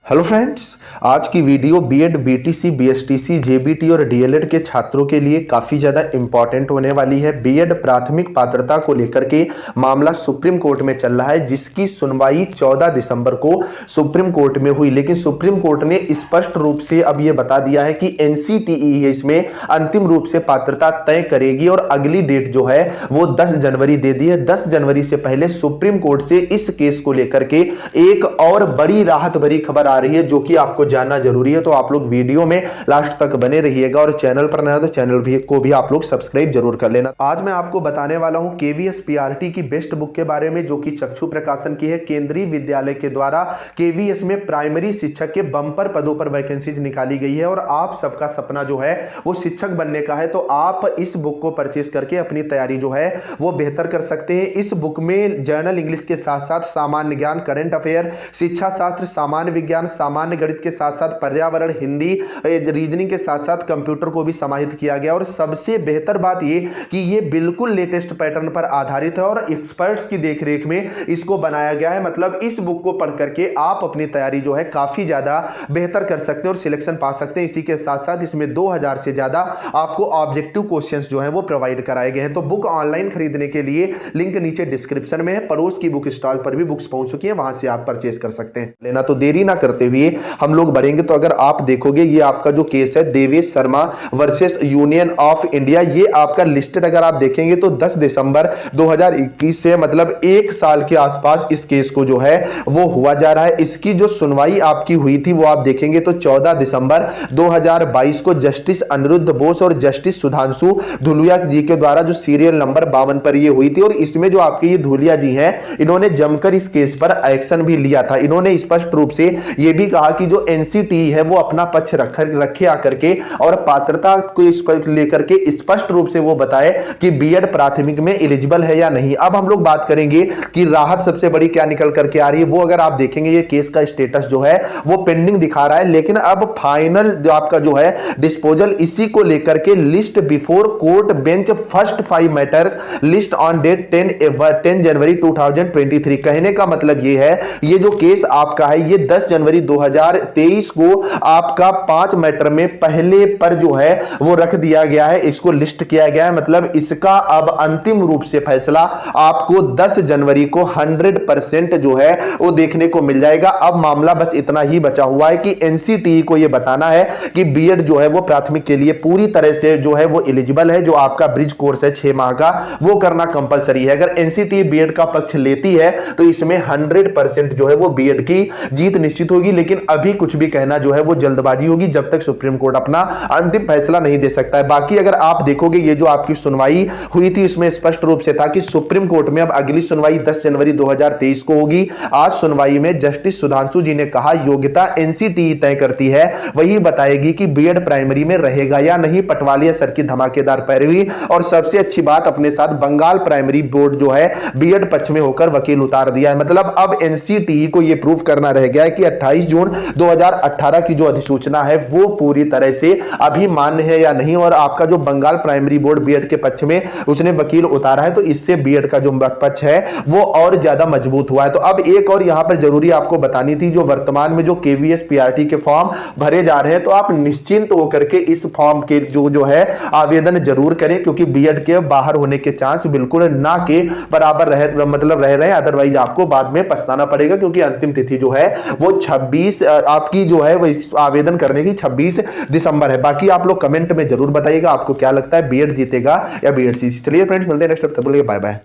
Hello friends, आज की video BEd, BTC, BSTC, JBT और डीएलएड के छात्रों के लिए काफ़ी ज़्यादा इंपॉर्टेंट होने वाली है। बीएड प्राथमिक पात्रता को लेकर के मामला सुप्रीम कोर्ट में चल रहा है, जिसकी सुनवाई 14 दिसंबर को सुप्रीम कोर्ट में हुई। लेकिन सुप्रीम कोर्ट ने स्पष्ट रूप से अब ये बता दिया है कि एनसीटीई इसमें अंतिम रूप से पात्रता तय करेगी और अगली डेट जो है वो 10 जनवरी दे दी है। 10 जनवरी से पहले सुप्रीम कोर्ट से इस केस को लेकर के एक और बड़ी राहत भरी खबर आ रही है, जो कि आपको जानना जरूरी है। तो आप लोग वीडियो में लास्ट तक बने रहिएगा और चैनल पर नया तो चैनल को भी आप लोग सब्सक्राइब जरूर कर लेना। आज मैं आपको बताने वाला हूं केवीएस पीआरटी की बेस्ट बुक के बारे में, जो कि चक्षु प्रकाशन की है। केंद्रीय विद्यालय के द्वारा केवीएस में प्राइमरी शिक्षक के बंपर पदों पर वैकेंसीज निकाली गई है और आप सबका सपना जो है वो शिक्षक बनने का है। तो आप इस बुक को परचेस करके अपनी तैयारी जो है वो बेहतर कर सकते हैं। इस बुक में जर्नल इंग्लिश के साथ साथ सामान्य ज्ञान, करंट अफेयर, शिक्षा शास्त्र, सामान्य विज्ञान, सामान्य गणित के साथ साथ पर्यावरण, हिंदी, रीजनिंग के साथ साथ कंप्यूटर को भी समाहित किया गया। और सबसे बेहतर बात ये कि ये बिल्कुल लेटेस्ट पैटर्न पर आधारित है और एक्सपर्ट्स की देखरेख में इसको बनाया गया है। मतलब इस बुक को पढ़ करके आप अपनी तैयारी जो है काफी ज्यादा बेहतर कर सकते हैं और सिलेक्शन पा सकते हैं। इसी के साथ साथ इसमें 2000 से ज्यादा आपको ऑब्जेक्टिव क्वेश्चंस जो है वो प्रोवाइड कराए गए हैं। तो बुक ऑनलाइन खरीदने के लिए लिंक नीचे डिस्क्रिप्शन में है। पड़ोस की बुक स्टॉल पर भी बुक्स पहुंच चुकी है, वहां से आप परचेस कर सकते हैं। लेना तो देरी ना करते हुए हम लोग बढ़ेंगे। तो अगर आप देखोगे ये आपका जो केस है Devesh Sharma versus union of India, ये आपका लिस्टेड अगर आप देखेंगे तो 10 दिसंबर 2021 से मतलब एक साल के आसपास इस केस को जो है वो हुआ जा रहा है। इसकी जो सुनवाई आपकी हुई थी वो आप देखेंगे तो 14 दिसंबर 2022 को जस्टिस अनिरुद्ध बोस और जस्टिस सुधांशु धुलिया जी के द्वारा जो सीरियल नंबर 52 पर ये हुई थी। और इसमें जो आपके ये धुलिया जी हैं, इन्होंने जमकर इस केस पर एक्शन भी लिया था। इन्होंने स्पष्ट रूप से यह भी कहा कि जो एनसीटीई है वो अपना पक्ष रखे आकर के और पात्रता को इस पर लेकर के स्पष्ट रूप से वो बताए कि बीएड प्राथमिक में एलिजिबल है या नहीं। अब हम लोग बात करेंगे कि राहत सबसे बड़ी क्या निकल करके आ रही है। वो अगर आप देखेंगे ये केस का स्टेटस जो है वो पेंडिंग दिखा रहा है, लेकिन अब फाइनल जो आपका जो है डिस्पोजल इसी को लेकर के list before court bench first 5 matters list on date 10 जनवरी 2023। कहने का मतलब ये है ये जो केस आपका है ये 10 जनवरी 2023 को आपका 5 मैटर में पहले पर जो है वो रख दिया गया है, इसको लिस्ट किया गया है। मतलब इसका अब अंतिम रूप से फैसला आपको 10 जनवरी को 100% जो है वो देखने को मिल जाएगा। अब मामला बस इतना ही बचा हुआ है कि एनसीटीई को ये बताना है कि बीएड जो है वो प्राथमिक के लिए पूरी तरह से जो है वो एलिजिबल है। जो आपका ब्रिज कोर्स है 6 माह का, वो करना कंपलसरी है। अगर एनसीटीई बीएड का पक्ष लेती है तो इसमें 100% जो है वो बीएड की जीत निश्चित होगी। लेकिन अभी कुछ भी कहना जो है वो जल्दबाजी होगी जब तक सुप्रीम कोर्ट अपना अंतिम फैसला नहीं दे सकता है। बाकी अगर आप देखोगे ये जो आपकी सुनवाई हुई थी इसमें स्पष्ट रूप से था कि सुप्रीम कोर्ट में अब अगली सुनवाई 10 जनवरी 2023 को होगी। आज सुनवाई में जस्टिस सुधांशु जी ने कहा योग्यता एनसीटीई तय करती है, वही बताएगी कि बीएड प्राइमरी में रहेगा या नहीं। पटवालिया सर की धमाकेदार पैरवी और सबसे अच्छी बात अपने साथ बंगाल प्राइमरी बोर्ड जो है बीएड पक्ष में होकर वकील उतार दिया है। मतलब अब एनसीटीई को यह प्रूव करना रह गया है कि 28 जून 2018 की जो अधिसूचना है वो पूरी तरह से अभी मान्य है या नहीं। और आपका जो बंगाल प्राइमरी बोर्ड बीएड के पक्ष में उसने वकील उतारा है तो इससे बीएड का जो पक्ष है वो और ज्यादा मजबूत हुआ है। तो अब एक और यहां पर जरूरी आपको बतानी थी, जो वर्तमान में जो केवीएस पीआरटी के फॉर्म भरे जा रहे हैं तो आप निश्चिंत होकर के इस फॉर्म के जो है आवेदन जरूर करें, क्योंकि बीएड के बाहर होने के चांस बिल्कुल ना के बराबर रह रहे हैं। अदरवाइज आपको बाद में पछताना पड़ेगा, क्योंकि अंतिम तिथि जो है वो 26 आपकी जो है वो आवेदन करने की 26 दिसंबर है। बाकी आप लोग कमेंट में जरूर बताइएगा आपको क्या लगता है बीएड जीतेगा या बीएडसीसी। चलिए फ्रेंड्स, मिलते हैं नेक्स्ट, तब तक के लिए बाय बाय।